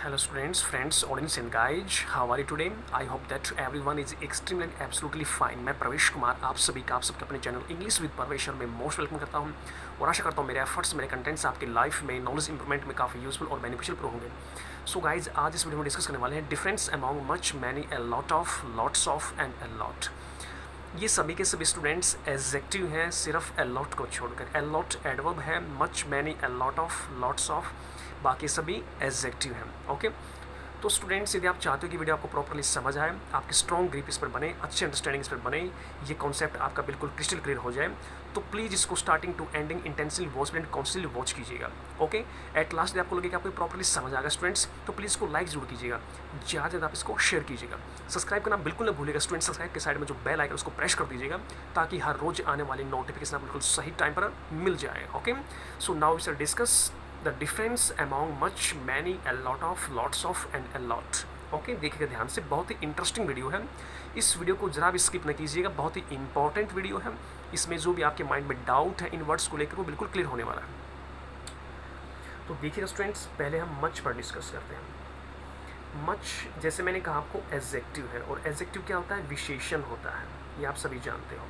Hello students, friends, audience and guys, how are you today? I hope that everyone is extremely and absolutely fine. मैं प्रवेश कुमार आप सबके अपने channel English with प्रवेश में most welcome करता हूं और आशा करता हूं मेरे एफर्ट्स मेरे कंटेंट्स आपकी लाइफ में नॉलेज इंप्रूवमेंट में काफ़ी यूजफुल और बेनिफिशियल प्रो होंगे। सो गाइज आज इस वीडियो में डिस्कस करने वाले हैं difference among much many a lot of lots of and a lot. ये सभी के सभी स्टूडेंट्स एडजेक्टिव हैं सिर्फ ए लॉट को छोड़कर। ए लॉट एडवर्ब है, much many a lot of lots of बाकी सभी एडजेक्टिव हैं। ओके, तो स्टूडेंट्स यदि आप चाहते हो कि वीडियो आपको प्रॉपर्ली समझ आए, आपकी स्ट्रॉन्ग ग्रिप इस पर बने, अच्छी अंडरस्टैंडिंग इस पर बने, ये कॉन्सेप्ट आपका बिल्कुल क्रिस्टल क्लियर हो जाए, तो प्लीज़ इसको starting to ending intensively watch and constantly watch कीजिएगा। ओके, एट लास्ट यदि आपको लगे कि आपको प्रॉपर्ली समझ आ गया स्टूडेंट्स, तो प्लीज़ इसको लाइक जरूर कीजिएगा, ज़्यादा ज़्यादा आप इसको शेयर कीजिएगा। सब्सक्राइब करना बिल्कुल न भूलिएगा स्टूडेंट्स। सब्सक्राइब के साइड में जो बेल आइकन उसको प्रेस कर दीजिएगा ताकि हर रोज आने वाली नोटिफिकेशन बिल्कुल सही टाइम पर मिल जाए। Okay, so now we shall discuss the difference among much many a lot of lots of and a lot. Okay, देखिएगा ध्यान से, बहुत ही इंटरेस्टिंग वीडियो है। इस वीडियो को जरा भी स्किप न कीजिएगा, बहुत ही इंपॉर्टेंट वीडियो है। इसमें जो भी आपके माइंड में डाउट है इन वर्ड्स को लेकर वो बिल्कुल क्लियर होने वाला है। तो देखिएगा स्टूडेंट्स, पहले हम मच पर डिस्कस करते हैं। मच जैसे मैंने कहा आपको एडजेक्टिव है, और एडजेक्टिव क्या होता है? विशेषण होता है, ये आप सभी जानते हो।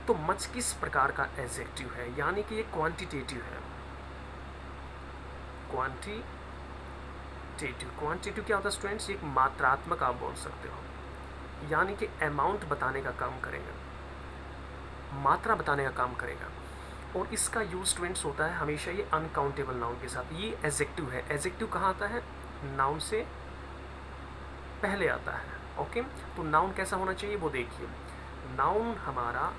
तो मच किस प्रकार का एडजेक्टिव है? यानी कि ये क्वांटिटेटिव है। क्वांटिटेटिव क्या होता है स्टूडेंट्स? एक मात्रात्मक आप बोल सकते हो, यानी कि अमाउंट बताने का काम करेगा, मात्रा बताने का काम करेगा। और इसका यूज स्टूडेंट्स होता है हमेशा ये अनकाउंटेबल नाउन के साथ। ये एडजेक्टिव है। एडजेक्टिव कहाँ आता है? नाउन से पहले आता है। ओके, तो नाउन कैसा होना चाहिए वो देखिए। नाउन हमारा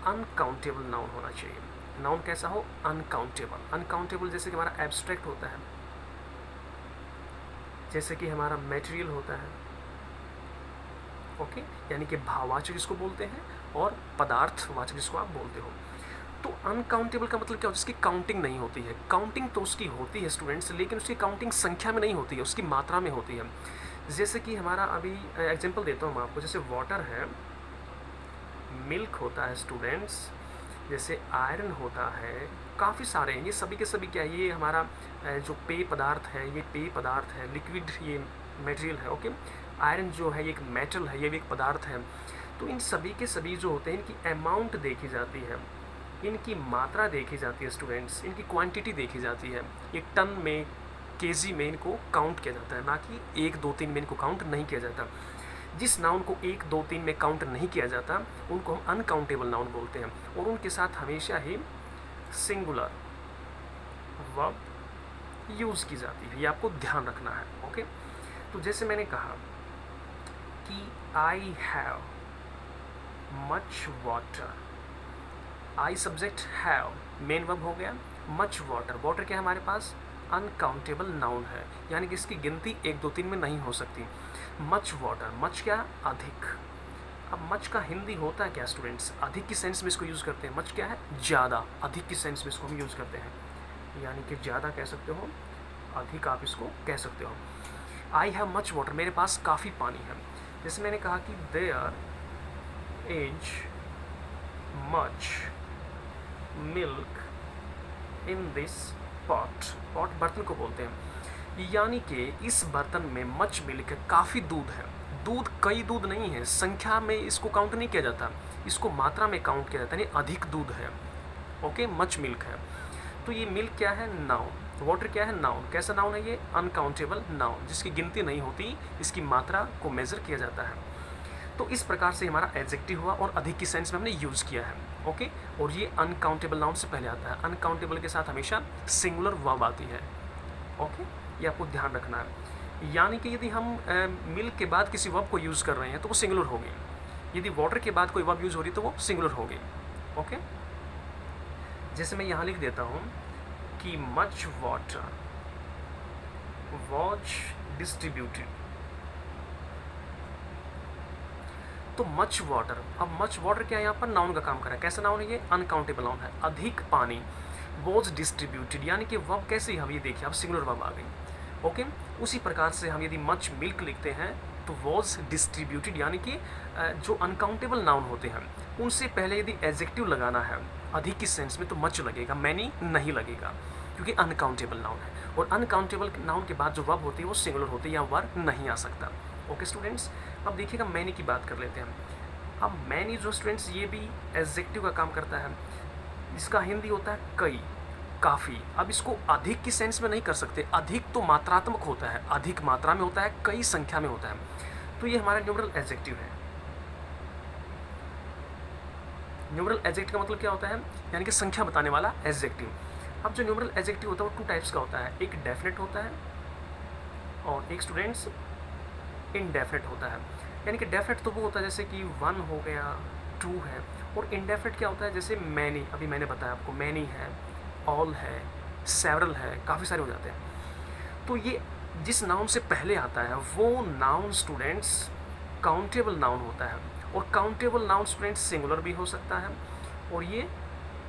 अनकाउंटेबल नाउन होना चाहिए। नाउन कैसा हो? अनकाउंटेबल। अनकाउंटेबल जैसे कि हमारा एब्स्ट्रैक्ट होता है, जैसे कि हमारा मटेरियल होता है। ओके, यानी कि भाववाचक जिसको बोलते हैं और पदार्थवाचक जिसको आप बोलते हो। तो अनकाउंटेबल का मतलब क्या होता है? जिसकी काउंटिंग नहीं होती है। काउंटिंग तो उसकी होती है स्टूडेंट्स, लेकिन उसकी काउंटिंग संख्या में नहीं होती है, उसकी मात्रा में होती है। जैसे कि हमारा अभी एग्जांपल देता हूँ मैं आपको, जैसे वाटर है, मिल्क होता है स्टूडेंट्स, जैसे आयरन होता है, काफ़ी सारे हैं। ये सभी के सभी क्या है? ये हमारा जो पेय पदार्थ है, ये पेय पदार्थ है। लिक्विड ये मटेरियल है। ओके, आयरन जो है ये एक मेटल है, ये भी एक पदार्थ है। तो इन सभी के सभी जो होते हैं, इनकी अमाउंट देखी जाती है, इनकी मात्रा देखी जाती है स्टूडेंट्स, इनकी क्वांटिटी देखी जाती है। एक टन में, केजी में इनको काउंट किया जाता है, ना कि 1 2 3 में इनको काउंट नहीं किया जाता। जिस नाउन को 1 2 3 में काउंट नहीं किया जाता उनको हम अनकाउंटेबल नाउन बोलते हैं, और उनके साथ हमेशा ही सिंगुलर वर्ब यूज़ की जाती है। ये आपको ध्यान रखना है। ओके, तो जैसे मैंने कहा कि I have much water. I subject, have main verb हो गया, मच वाटर। वाटर क्या है हमारे पास? अनकाउंटेबल नाउन है, यानी कि इसकी गिनती 1 2 3 में नहीं हो सकती। मच वाटर, मच क्या? अधिक। अब मच का हिंदी होता है क्या स्टूडेंट्स? अधिक की सेंस में इसको यूज़ करते हैं। मच क्या है? ज़्यादा। अधिक की सेंस में इसको हम यूज़ करते हैं, यानी कि ज़्यादा कह सकते हो, अधिक आप इसको कह सकते हो। आई हैव मच वाटर, मेरे पास काफ़ी पानी है। जैसे मैंने कहा कि there is much milk in this pot. Pot बर्तन को बोलते हैं, यानी कि इस बर्तन में मच मिल्क है, काफ़ी दूध है। दूध कई दूध नहीं है, संख्या में इसको काउंट नहीं किया जाता, इसको मात्रा में काउंट किया जाता है, यानी अधिक दूध है। ओके, मच मिल्क है। तो ये मिल्क क्या है? नाउन। वाटर क्या है? नाउन। कैसा नाउन है ये? अनकाउंटेबल नाउन, जिसकी गिनती नहीं होती, इसकी मात्रा को मेजर किया जाता है। तो इस प्रकार से हमारा एडजेक्टिव हुआ और अधिक की सेंस में हमने यूज़ किया है। ओके, और ये अनकाउंटेबल नाउन से पहले आता है। अनकाउंटेबल के साथ हमेशा सिंगुलर वर्ब आती है। ओके, ये आपको ध्यान रखना है। यानी कि यदि हम मिल्क के बाद किसी वर्ब को यूज़ कर रहे हैं तो वो सिंगुलर होगी, यदि वाटर के बाद कोई वर्ब यूज़ हो रही है तो वो सिंगुलर होगी। ओके, जैसे मैं यहाँ लिख देता हूँ कि मच वाटर वॉज डिस्ट्रीब्यूटेड। तो मच वाटर, अब मच वाटर क्या है? यहाँ पर नाउन का काम कर रहा है। कैसा नाउन है ये? अनकाउंटेबल नाउन है। अधिक पानी, वॉज डिस्ट्रीब्यूटेड, यानी कि वर्ब कैसे? हम ये देखिए, अब सिंगुलर वर्ब आ गई। ओके, उसी प्रकार से हम यदि मच मिल्क लिखते हैं तो वॉज डिस्ट्रीब्यूटेड, यानी कि जो अनकाउंटेबल नाउन होते हैं उनसे पहले यदि एडजेक्टिव लगाना है अधिक की सेंस में तो मच लगेगा, मैनी नहीं लगेगा। क्योंकि अनकाउंटेबल नाउन है, और अनकाउंटेबल नाउन के बाद जो वर्ब होती है वो सिंगुलर होती है या वर्ब नहीं आ सकता। ओके स्टूडेंट्स, अब देखिएगा मैनी की बात कर लेते हैं हम। अब मैनी जो स्टूडेंट्स ये भी एडजेक्टिव का काम करता है, इसका हिंदी होता है कई, काफ़ी। अब इसको अधिक की सेंस में नहीं कर सकते, अधिक तो मात्रात्मक होता है, अधिक मात्रा में होता है, कई संख्या में होता है, तो ये हमारा न्यूमरल एडजेक्टिव है। न्यूमरल एडजेक्टिव का मतलब क्या होता है, यानी कि संख्या बताने वाला एडजेक्टिव। अब जो न्यूमरल एडजेक्टिव होता है वो 2 टाइप्स का होता है, एक डेफिनेट होता है और एक स्टूडेंट्स इनडेफिनेट होता है। यानी कि डेफिनेट तो वो होता है जैसे कि 1 हो गया, 2 है, और इनडेफिनेट क्या होता है जैसे मैनी, अभी मैंने बताया आपको, मैनी है, ऑल है, सेवरल है, काफ़ी सारे हो जाते हैं। तो ये जिस नाउन से पहले आता है वो नाउन स्टूडेंट्स काउंटेबल नाउन होता है, और काउंटेबल नाउन स्टूडेंट्स सिंगुलर भी हो सकता है और ये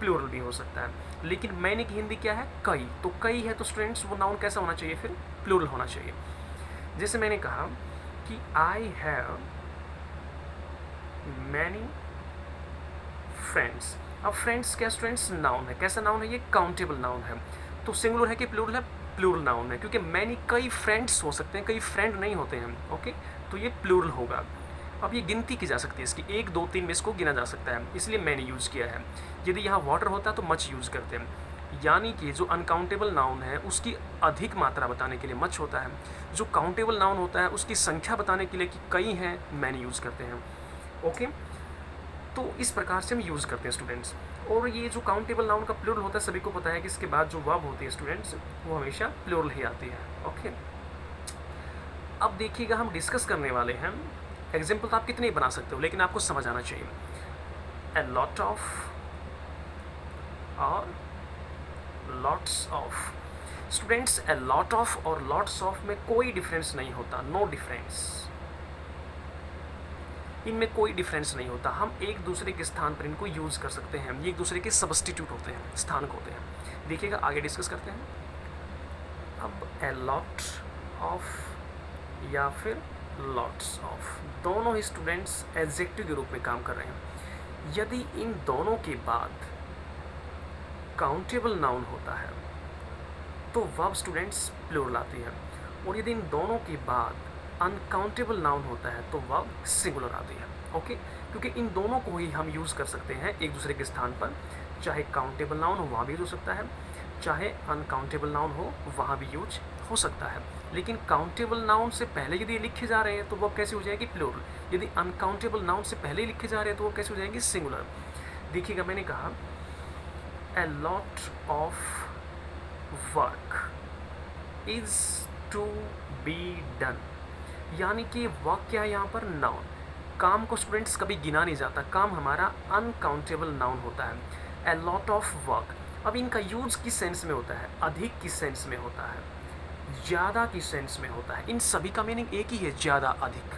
प्लूरल भी हो सकता है। लेकिन मैनी की हिंदी क्या है, कई, तो कई है तो स्टूडेंट्स वो नाउन कैसा होना चाहिए, फिर प्लूरल होना चाहिए। जैसे मैंने कहा कि आई हैव मैनी फ्रेंड्स। अब फ्रेंड्स क्या स्टूडेंट्स, नाउन है, कैसा नाउन है, ये काउंटेबल नाउन है, तो सिंगुलर है कि प्लूरल है, प्लूरल नाउन है, क्योंकि मैनी कई फ्रेंड्स हो सकते हैं, कई फ्रेंड नहीं होते हैं। ओके, तो ये प्लूरल होगा। अब ये गिनती की जा सकती है इसकी, 1 2 3 में इसको गिना जा सकता है, इसलिए मैंने यूज़ किया है। यदि यहाँ वाटर होता तो मच यूज़ करते हैं, यानी कि जो अनकाउंटेबल नाउन है उसकी अधिक मात्रा बताने के लिए मच होता है, जो काउंटेबल नाउन होता है उसकी संख्या बताने के लिए कि कई हैं, मैंने यूज़ करते हैं। ओके, तो इस प्रकार से हम यूज़ करते हैं स्टूडेंट्स। और ये जो काउंटेबल नाउन का प्लूरल होता है सभी को पता है कि इसके बाद जो वर्ब होती है स्टूडेंट्स वो हमेशा प्लूरल ही आती है। ओके, अब देखिएगा हम डिस्कस करने वाले हैं, एग्जाम्पल तो आप कितने ही बना सकते हो लेकिन आपको समझ आना चाहिए। ए लॉट ऑफ और lots of. Students A lot of और लॉट्स ऑफ में कोई डिफरेंस नहीं होता, नो डिफरेंस, इनमें कोई डिफरेंस नहीं होता। हम एक दूसरे के स्थान पर इनको यूज़ कर सकते हैं, ये एक दूसरे के सब्स्टिट्यूट होते हैं, स्थानक होते हैं। देखिएगा आगे डिस्कस करते हैं। अब ए लॉट ऑफ या फिर लॉट्स ऑफ, दोनों ही स्टूडेंट्स एडजेक्टिव के रूप में काम कर रहे हैं। यदि इन दोनों के बाद काउंटेबल नाउन होता है तो वर्ब स्टूडेंट्स प्लूरल आती है, और यदि इन दोनों के बाद अनकाउंटेबल नाउन होता है तो वर्ब सिंगुलर आती है। ओके, क्योंकि इन दोनों को ही हम यूज़ कर सकते हैं एक दूसरे के स्थान पर, चाहे काउंटेबल नाउन हो वहाँ भी यूज हो सकता है, चाहे अनकाउंटेबल नाउन हो वहाँ भी यूज हो सकता है। लेकिन काउंटेबल नाउन से पहले यदि ये लिखे जा रहे हैं तो वो कैसे हो जाएगी, प्लूरल। यदि अनकाउंटेबल नाउन से पहले ही लिखे जा रहे हैं तो वो कैसे हो जाएंगे, सिंगुलर। देखिएगा मैंने कहा a lot of work is to be done, यानी कि वर्क क्या है यहाँ पर, नाउन। काम को स्टूडेंट्स कभी गिना नहीं जाता, काम हमारा अनकाउंटेबल नाउन होता है। ए लॉट ऑफ वर्क, अब इनका यूज किस सेंस में होता है, अधिक किस सेंस में होता है, ज़्यादा की सेंस में होता है। इन सभी का मीनिंग एक ही है, ज़्यादा, अधिक।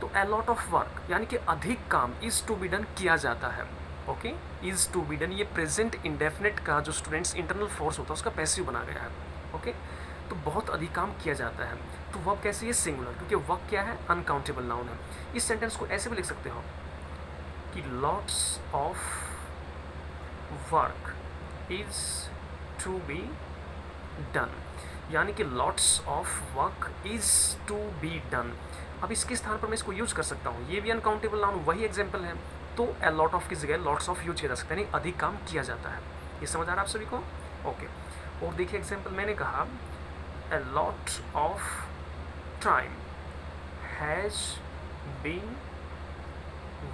तो ए लॉट ऑफ वर्क यानी कि अधिक काम इज़ टू बी डन किया जाता है। Okay, is to be done ये प्रेजेंट इंडेफिनिट का जो स्टूडेंट्स इंटरनल फोर्स होता है उसका पैसिव बना गया है। ओके, तो बहुत अधिक काम किया जाता है, तो वर्ब कैसे है, सिंगुलर, क्योंकि वर्ब क्या है, अनकाउंटेबल नाउन है। इस सेंटेंस को ऐसे भी लिख सकते हो कि lots of work is to be done, यानी कि lots of work is to be done. अब इसके स्थान पर मैं इसको यूज कर सकता हूँ, ये भी अनकाउंटेबल नाउन, वही एग्जाम्पल है, तो ए लॉट ऑफ की जगह लॉट्स ऑफ यूज किया जा सकता है, यानी अधिक काम किया जाता है। ये समझ आ रहा है आप सभी को? ओके, और देखिए एग्जाम्पल मैंने कहा a lot of time has been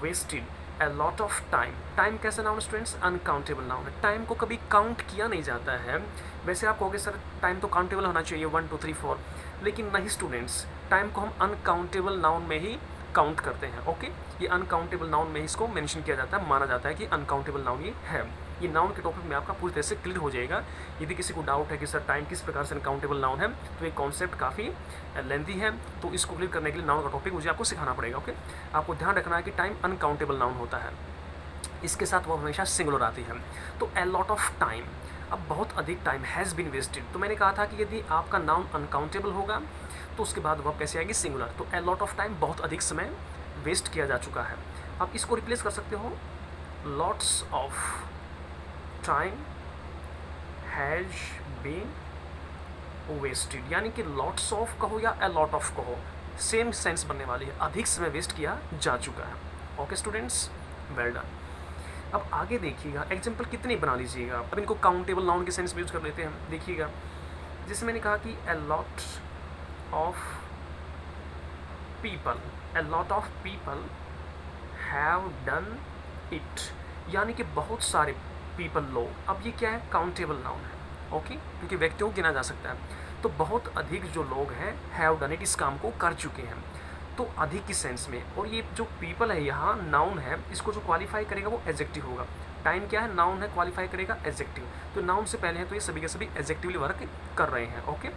wasted. A lot of time, time कैसा नाउन स्टूडेंट्स, अनकाउंटेबल नाउन है। टाइम को कभी काउंट किया नहीं जाता है। वैसे आप कहोगे सर टाइम तो काउंटेबल होना चाहिए 1 2 3 4, लेकिन नहीं स्टूडेंट्स, टाइम को हम अनकाउंटेबल नाउन में ही काउंट करते हैं। ओके, ये अनकाउंटेबल नाउन में इसको मेंशन किया जाता है, माना जाता है कि अनकाउंटेबल नाउन ये है। ये नाउन के टॉपिक में आपका पूरी तरह से क्लियर हो जाएगा। यदि किसी को डाउट है कि सर टाइम किस प्रकार से अनकाउंटेबल नाउन है, तो ये कॉन्सेप्ट काफ़ी लेंथी है, तो इसको क्लियर करने के लिए नाउन का टॉपिक मुझे आपको सिखाना पड़ेगा। ओके, आपको ध्यान रखना है कि टाइम अनकाउंटेबल नाउन होता है, इसके साथ वो हमेशा सिंगुलर आती है। तो ए लॉट ऑफ टाइम, अब बहुत अधिक टाइम हैज़ बीन वेस्टेड, तो मैंने कहा था कि यदि आपका नाउन अनकाउंटेबल होगा तो उसके बाद वर्ब कैसे आएगी, सिंगुलर। तो ए लॉट ऑफ टाइम, बहुत अधिक समय वेस्ट किया जा चुका है। अब इसको रिप्लेस कर सकते हो, lots of time has been wasted, यानी कि लॉट्स ऑफ कहो या अ लॉट ऑफ कहो, सेम सेंस बनने वाली है, अधिक समय वेस्ट किया जा चुका है। Okay students, well done. अब आगे देखिएगा, एग्जाम्पल कितने बना लीजिएगा। अब इनको काउंटेबल नाउन के सेंस में यूज कर लेते हैं। देखिएगा, जैसे मैंने कहा कि a lot of people, a lot of people have done it, यानी कि बहुत सारे पीपल, लोग। अब ये क्या है, काउंटेबल नाउन है। ओके, क्योंकि व्यक्तियों को गिना जा सकता है। तो बहुत अधिक जो लोग हैं हैव डन इट, इस काम को कर चुके हैं, तो अधिक की सेंस में। और ये जो पीपल है यहाँ नाउन है, इसको जो क्वालिफाई करेगा वो एडजेक्टिव होगा। टाइम क्या है, नाउन है, क्वालिफाई करेगा एडजेक्टिव। तो नाउन से पहले है तो ये सभी के सभी एडजेक्टिवली वर्क कर रहे हैं। ओके,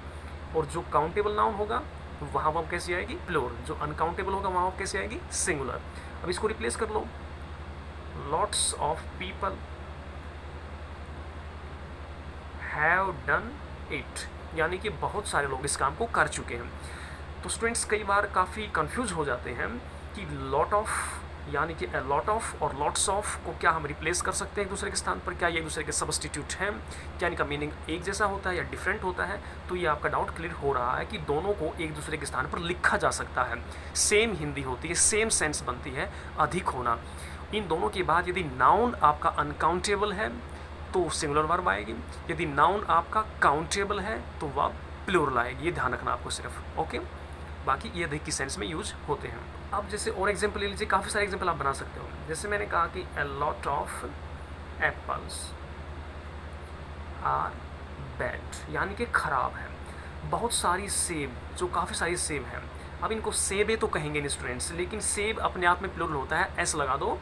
और जो काउंटेबल नाउन होगा वहाँ वर्ब कैसे आएगी, प्लूरल। जो अनकाउंटेबल होगा वहाँ वर्ब कैसे आएगी, सिंगुलर। अब इसको रिप्लेस कर लो, lots of people have done it, यानी कि बहुत सारे लोग इस काम को कर चुके हैं। तो स्टूडेंट्स कई बार काफ़ी कंफ्यूज हो जाते हैं कि लॉट ऑफ यानी कि अ लॉट ऑफ और लॉट्स ऑफ को क्या हम रिप्लेस कर सकते हैं एक दूसरे के स्थान पर, क्या ये एक दूसरे के सब्स्टिट्यूट हैं, क्या इनका मीनिंग एक जैसा होता है या डिफरेंट होता है। तो ये आपका डाउट क्लियर हो रहा है कि दोनों को एक दूसरे के स्थान पर लिखा जा सकता है। सेम हिंदी होती है, सेम सेंस बनती है, अधिक होना। इन दोनों के बाद यदि नाउन आपका अनकाउंटेबल है तो सिंगुलर वर्ब आएगी, यदि नाउन आपका काउंटेबल है तो वर्ब प्लूरल आएगी। ये ध्यान रखना आपको सिर्फ। ओके, बाकी ये अधिक की सेंस में यूज होते हैं। अब जैसे और एग्जांपल ले लीजिए, काफ़ी सारे एग्जांपल आप बना सकते हो। जैसे मैंने कहा कि a lot of apples are bad, यानी कि खराब है। बहुत सारी सेब, जो काफ़ी सारी सेब हैं। अब इनको सेबे तो कहेंगे नहीं स्टूडेंट्स, लेकिन सेब अपने आप में प्लूरल होता है, एस लगा दो,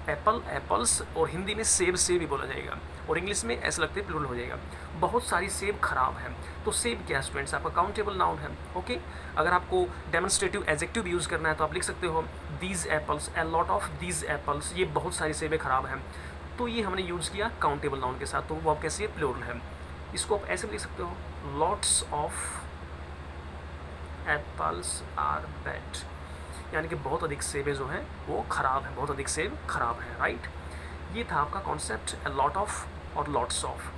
एप्पल एप्पल्स, और हिंदी में सेब सेब ही बोला जाएगा, और इंग्लिश में ऐसा लगते हैं प्लूरल हो जाएगा। बहुत सारी सेब खराब हैं। तो सेब क्या है स्टूडेंट्स, आपका काउंटेबल नाउन है। ओके, अगर आपको डेमोन्स्ट्रेटिव एडजेक्टिव भी यूज़ करना है तो आप लिख सकते हो these apples, a lot of these apples, ये बहुत सारी सेबें खराब हैं। तो ये हमने यूज़ किया काउंटेबल नाउन के साथ, तो वो आप कैसे प्लूरल है। इसको आप ऐसे भी लिख सकते हो, lots of apples are bad, यानी कि बहुत अधिक सेबें जो हैं वो ख़राब हैं, बहुत अधिक सेब खराब हैं। राइट, ये था आपका कॉन्सेप्ट अ लॉट ऑफ और लॉट्स ऑफ।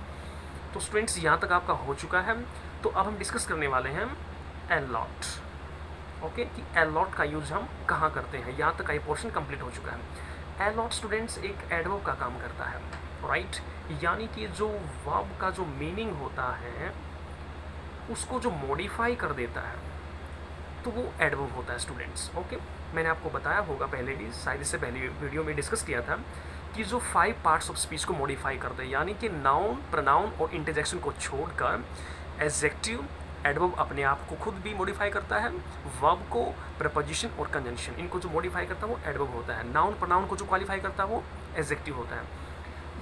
तो स्टूडेंट्स यहाँ तक आपका हो चुका है। तो अब हम डिस्कस करने वाले हैं अ लॉट। ओके, कि अ लॉट का यूज़ हम कहाँ करते हैं। यहाँ तक का ये पोर्शन कंप्लीट हो चुका है। अ लॉट स्टूडेंट्स एक एडवर्ब का काम करता है। राइट, यानी कि जो वर्ब का जो मीनिंग होता है उसको जो मॉडिफाई कर देता है तो वो एडवर्ब होता है स्टूडेंट्स। ओके, मैंने आपको बताया होगा पहले भी, शायद इससे पहले वीडियो में डिस्कस किया था कि जो 5 पार्ट्स ऑफ स्पीच को मॉडिफाई करते हैं, यानी कि नाउन, प्रोनाउन और इंटरजेक्शन को छोड़कर एडजेक्टिव, एडवर्ब अपने आप को खुद भी मॉडिफाई करता है, वर्ब को, प्रपोजिशन और कंजंक्शन, इनको जो मॉडिफाई करता है वो एडवर्ब होता है। नाउन, प्रोनाउन को जो क्वालिफाई करता है वो एडजेक्टिव होता है।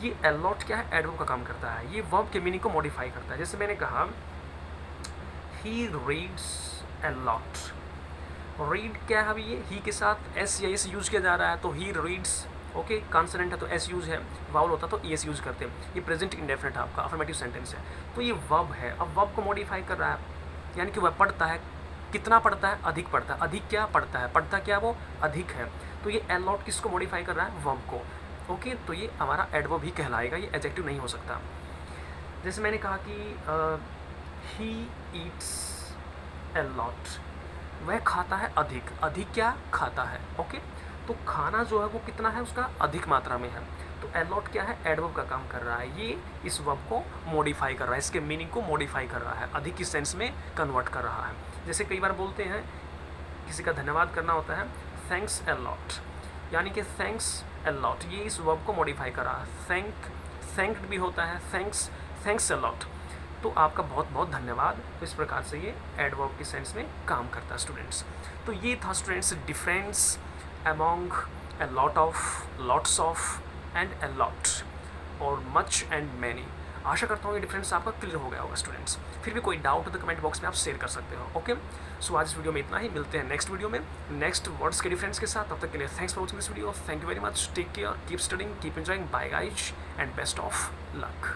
ये अ लॉट क्या है, एडवर्ब का काम करता है। ये वर्ब के मीनिंग को मॉडिफाई करता है। जैसे मैंने कहा he reads a lot, read क्या है, अभी ये ही के साथ एस या एस यूज किया जा रहा है, तो ही रीड्स। ओके, कॉन्सोनेंट है तो एस यूज है, वावल होता तो एस यूज करते हैं। ये प्रेजेंट इंडेफिनिट है आपका, अफर्मेटिव सेंटेंस है। तो ये वर्ब है। अब वर्ब को मॉडिफाई कर रहा है, यानी कि वह पढ़ता है। कितना पढ़ता है, अधिक पढ़ता है। अधिक क्या पढ़ता है, पढ़ता क्या वो अधिक है। तो ये अ लॉट किसको मॉडिफाई कर रहा है, वर्ब को। ओके, तो ये हमारा एडवर्ब ही कहलाएगा, ये एडजेक्टिव नहीं हो सकता। जैसे मैंने कहा कि ही ईट्स अ लॉट, वह खाता है अधिक। अधिक क्या खाता है। ओके, तो खाना जो है वो कितना है, उसका अधिक मात्रा में है। तो अ लॉट क्या है, एडवर्ब का काम कर रहा है। ये इस वर्ब को मॉडिफाई कर रहा है, इसके मीनिंग को मॉडिफाई कर रहा है, अधिक की सेंस में कन्वर्ट कर रहा है। जैसे कई बार बोलते हैं, किसी का धन्यवाद करना होता है, थैंक्स अ लॉट, यानी कि थैंक्स अ लॉट, ये इस वर्ब को मॉडिफाई कर रहा है। थैंक्ड भी होता है, थैंक्स अ लॉट, तो आपका बहुत बहुत धन्यवाद। तो इस प्रकार से ये एडवर्ब की सेंस में काम करता है स्टूडेंट्स। तो ये था students difference among a lot of, lots of and a lot और मच एंड मैनी। आशा करता हूँ ये डिफरेंस आपका क्लियर हो गया होगा स्टूडेंट्स। फिर भी कोई डाउट हो तो कमेंट बॉक्स में आप शेयर कर सकते हो। ओके, सो आज इस वीडियो में इतना ही, मिलते हैं नेक्स्ट वीडियो में नेक्स्ट वर्ड्स के डिफरेंस के साथ। तब तक के लिए thanks for watching this video. Thank you very much, take care, keep studying, keep enjoying, bye guys and best of luck.